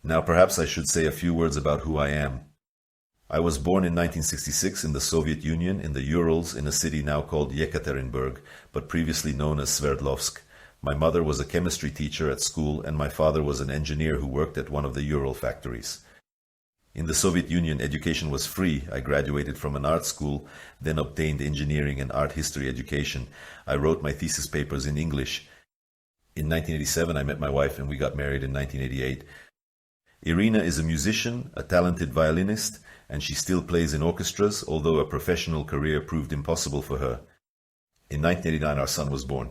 Now perhaps I should say a few words about who I am. I was born in 1966 in the Soviet Union in the Urals in a city now called Yekaterinburg, but previously known as Sverdlovsk. My mother was a chemistry teacher at school and my father was an engineer who worked at one of the Ural factories. In the Soviet Union, education was free. I graduated from an art school, then obtained engineering and art history education. I wrote my thesis papers in English. In 1987, I met my wife and we got married in 1988. Irina is a musician, a talented violinist, and she still plays in orchestras, although a professional career proved impossible for her. In 1989, our son was born.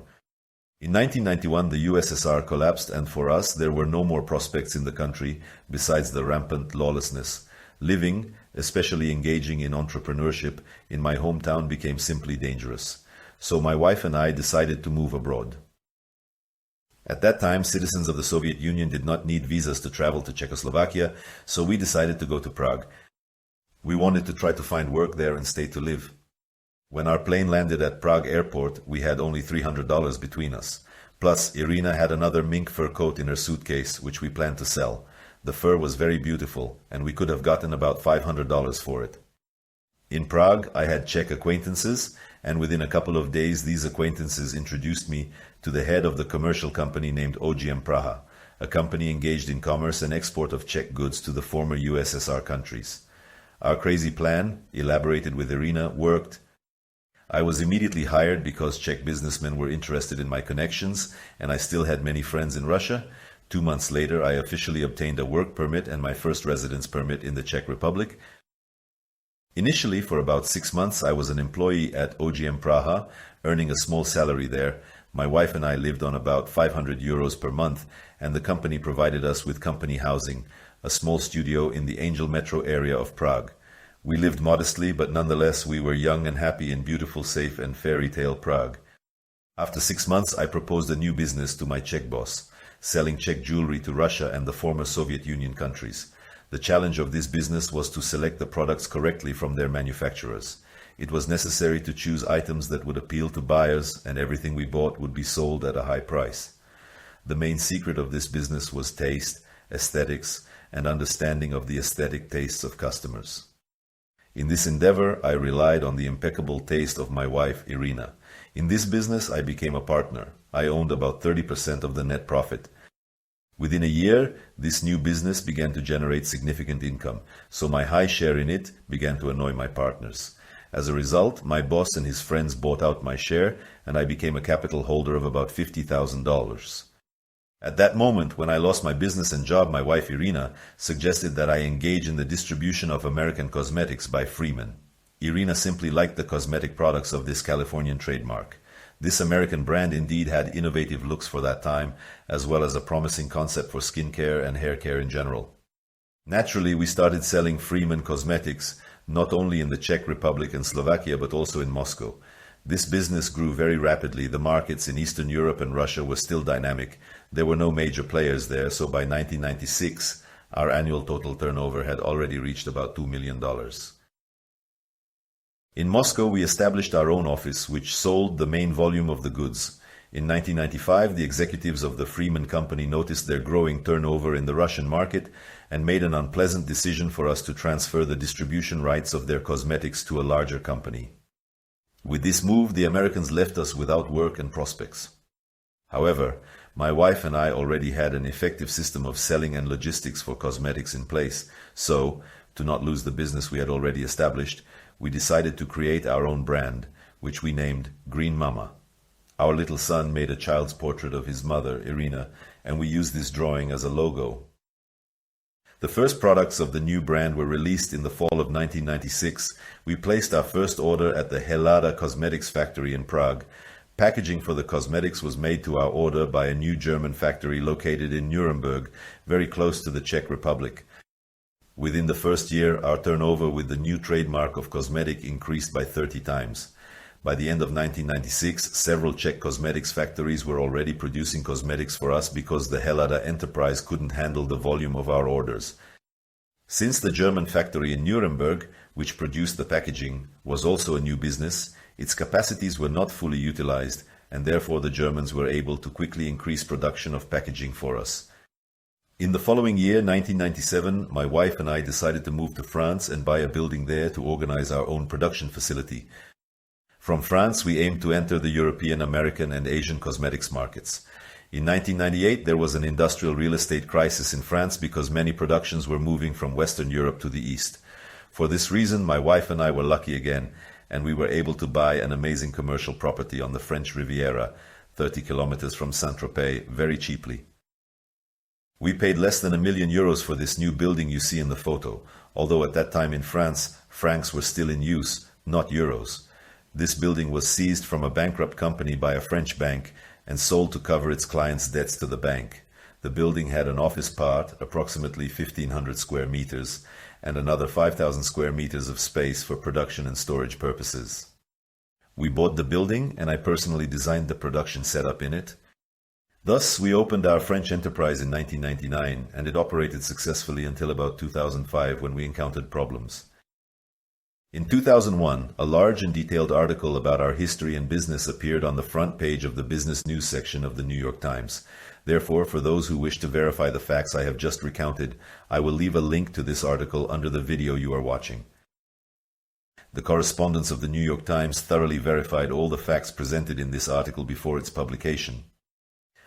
In 1991, the USSR collapsed, and for us, there were no more prospects in the country besides the rampant lawlessness. Living, especially engaging in entrepreneurship, in my hometown became simply dangerous. So my wife and I decided to move abroad. At that time, citizens of the Soviet Union did not need visas to travel to Czechoslovakia, so we decided to go to Prague. We wanted to try to find work there and stay to live. When our plane landed at Prague airport, we had only $300 between us. Plus, Irina had another mink fur coat in her suitcase, which we planned to sell. The fur was very beautiful, and we could have gotten about $500 for it. In Prague, I had Czech acquaintances, and within a couple of days these acquaintances introduced me to the head of the commercial company named OGM Praha, a company engaged in commerce and export of Czech goods to the former USSR countries. Our crazy plan, elaborated with Irina, worked. I was immediately hired because Czech businessmen were interested in my connections, and I still had many friends in Russia. 2 months later, I officially obtained a work permit and my first residence permit in the Czech Republic. Initially, for about 6 months, I was an employee at OGM Praha, earning a small salary there. My wife and I lived on about 500 euros per month, and the company provided us with company housing, a small studio in the Angel Metro area of Prague. We lived modestly, but nonetheless we were young and happy in beautiful, safe and fairy tale Prague. After 6 months, I proposed a new business to my Czech boss, selling Czech jewelry to Russia and the former Soviet Union countries. The challenge of this business was to select the products correctly from their manufacturers. It was necessary to choose items that would appeal to buyers, and everything we bought would be sold at a high price. The main secret of this business was taste, aesthetics, and understanding of the aesthetic tastes of customers. In this endeavor, I relied on the impeccable taste of my wife, Irina. In this business, I became a partner. I owned about 30% of the net profit. Within a year, this new business began to generate significant income, so my high share in it began to annoy my partners. As a result, my boss and his friends bought out my share, and I became a capital holder of about $50,000. At that moment, when I lost my business and job, my wife Irina suggested that I engage in the distribution of American cosmetics by Freeman. Irina simply liked the cosmetic products of this Californian trademark. This American brand indeed had innovative looks for that time, as well as a promising concept for skincare and hair care in general. Naturally, we started selling Freeman cosmetics, not only in the Czech Republic and Slovakia, but also in Moscow. This business grew very rapidly. The markets in Eastern Europe and Russia were still dynamic. There were no major players there, so by 1996, our annual total turnover had already reached about $2 million. In Moscow, we established our own office, which sold the main volume of the goods. In 1995, the executives of the Freeman Company noticed their growing turnover in the Russian market and made an unpleasant decision for us to transfer the distribution rights of their cosmetics to a larger company. With this move, the Americans left us without work and prospects. However, my wife and I already had an effective system of selling and logistics for cosmetics in place, so, to not lose the business we had already established, we decided to create our own brand, which we named Green Mama. Our little son made a child's portrait of his mother, Irina, and we used this drawing as a logo. The first products of the new brand were released in the fall of 1996. We placed our first order at the Helada Cosmetics factory in Prague. Packaging for the cosmetics was made to our order by a new German factory located in Nuremberg, very close to the Czech Republic. Within the first year, our turnover with the new trademark of cosmetic increased by 30 times. By the end of 1996, several Czech cosmetics factories were already producing cosmetics for us because the Helada enterprise couldn't handle the volume of our orders. Since the German factory in Nuremberg, which produced the packaging, was also a new business, its capacities were not fully utilized, and therefore the Germans were able to quickly increase production of packaging for us. In the following year, 1997, my wife and I decided to move to France and buy a building there to organize our own production facility. From France, we aimed to enter the European, American, and Asian cosmetics markets. In 1998, there was an industrial real estate crisis in France because many productions were moving from Western Europe to the East. For this reason, my wife and I were lucky again, and we were able to buy an amazing commercial property on the French Riviera, 30 kilometers from Saint-Tropez, very cheaply. We paid less than €1 million for this new building you see in the photo, although at that time in France, francs were still in use, not euros. This building was seized from a bankrupt company by a French bank and sold to cover its clients' debts to the bank. The building had an office part, approximately 1,500 square meters, and another 5,000 square meters of space for production and storage purposes. We bought the building, and I personally designed the production setup in it. Thus, we opened our French enterprise in 1999, and it operated successfully until about 2005 when we encountered problems. In 2001, a large and detailed article about our history and business appeared on the front page of the business news section of the New York Times. Therefore, for those who wish to verify the facts I have just recounted, I will leave a link to this article under the video you are watching. The correspondents of the New York Times thoroughly verified all the facts presented in this article before its publication.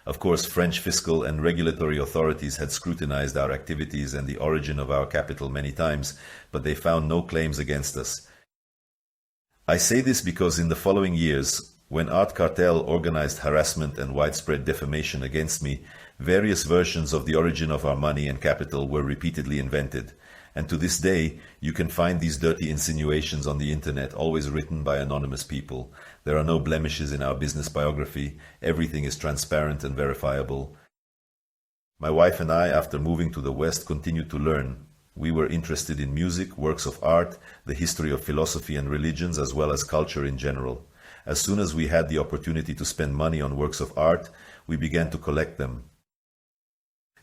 Of course, French fiscal and regulatory authorities had scrutinized our activities and the origin of our capital many times, but they found no claims against us. I say this because in the following years, when Cartel organized harassment and widespread defamation against me, various versions of the origin of our money and capital were repeatedly invented. And to this day, you can find these dirty insinuations on the internet, always written by anonymous people. There are no blemishes in our business biography. Everything is transparent and verifiable. My wife and I, after moving to the West, continued to learn. We were interested in music, works of art, the history of philosophy and religions, as well as culture in general. As soon as we had the opportunity to spend money on works of art, we began to collect them.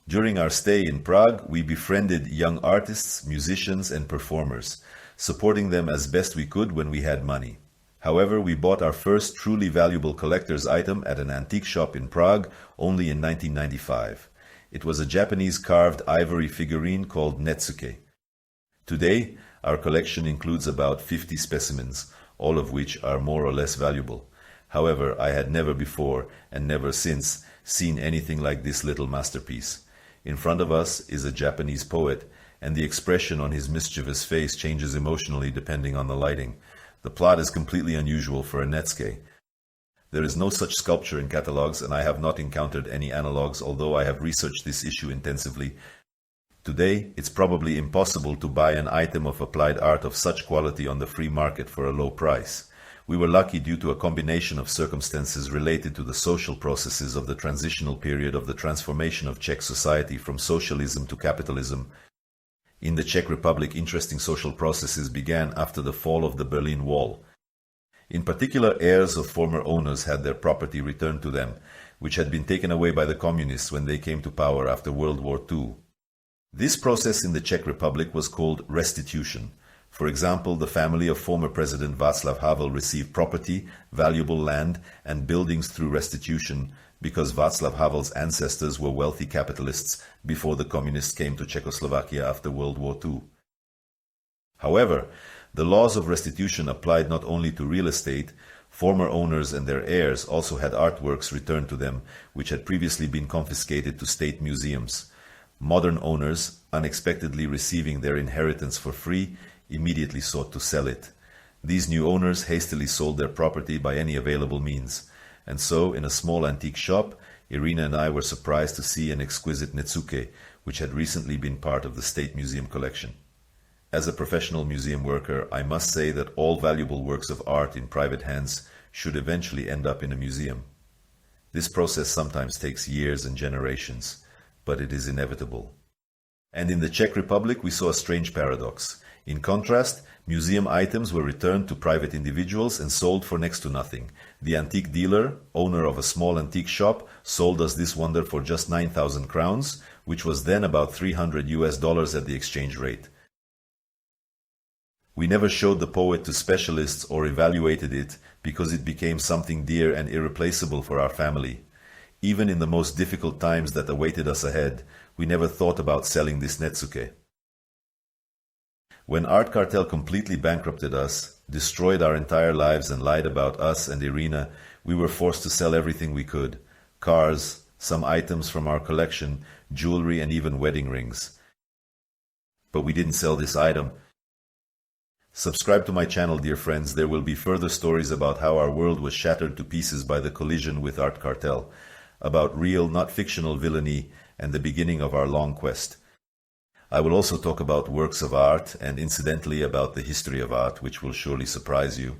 During our stay in Prague, we befriended young artists, musicians, and performers, supporting them as best we could when we had money. However, we bought our first truly valuable collector's item at an antique shop in Prague only in 1995. It was a Japanese carved ivory figurine called Netsuke. Today, our collection includes about 50 specimens, all of which are more or less valuable. However, I had never before, and never since, seen anything like this little masterpiece. In front of us is a Japanese poet, and the expression on his mischievous face changes emotionally depending on the lighting. The plot is completely unusual for a Netsuke. There is no such sculpture in catalogs, and I have not encountered any analogs, although I have researched this issue intensively. Today, it's probably impossible to buy an item of applied art of such quality on the free market for a low price. We were lucky due to a combination of circumstances related to the social processes of the transitional period of the transformation of Czech society from socialism to capitalism. In the Czech Republic, interesting social processes began after the fall of the Berlin Wall. In particular, heirs of former owners had their property returned to them, which had been taken away by the communists when they came to power after World War II. This process in the Czech Republic was called restitution. For example, the family of former President Václav Havel received property, valuable land, and buildings through restitution because Václav Havel's ancestors were wealthy capitalists before the communists came to Czechoslovakia after World War II. However, the laws of restitution applied not only to real estate. Former owners and their heirs also had artworks returned to them, which had previously been confiscated to state museums. Modern owners, unexpectedly receiving their inheritance for free, immediately sought to sell it. These new owners hastily sold their property by any available means. And so, in a small antique shop, Irina and I were surprised to see an exquisite Netsuke, which had recently been part of the State Museum collection. As a professional museum worker, I must say that all valuable works of art in private hands should eventually end up in a museum. This process sometimes takes years and generations, but it is inevitable. And in the Czech Republic, we saw a strange paradox. In contrast, museum items were returned to private individuals and sold for next to nothing. The antique dealer, owner of a small antique shop, sold us this wonder for just 9,000 crowns, which was then about $300 at the exchange rate. We never showed the poet to specialists or evaluated it because it became something dear and irreplaceable for our family. Even in the most difficult times that awaited us ahead, We never thought about selling this Netsuke. When Art Cartel completely bankrupted us, destroyed our entire lives and lied about us and Irina, we were forced to sell everything we could. Cars, some items from our collection, jewelry and even wedding rings. But we didn't sell this item. Subscribe to my channel, dear friends. There will be further stories about how our world was shattered to pieces by the collision with Art Cartel, about real, not fictional villainy and the beginning of our long quest. I will also talk about works of art and incidentally about the history of art, which will surely surprise you.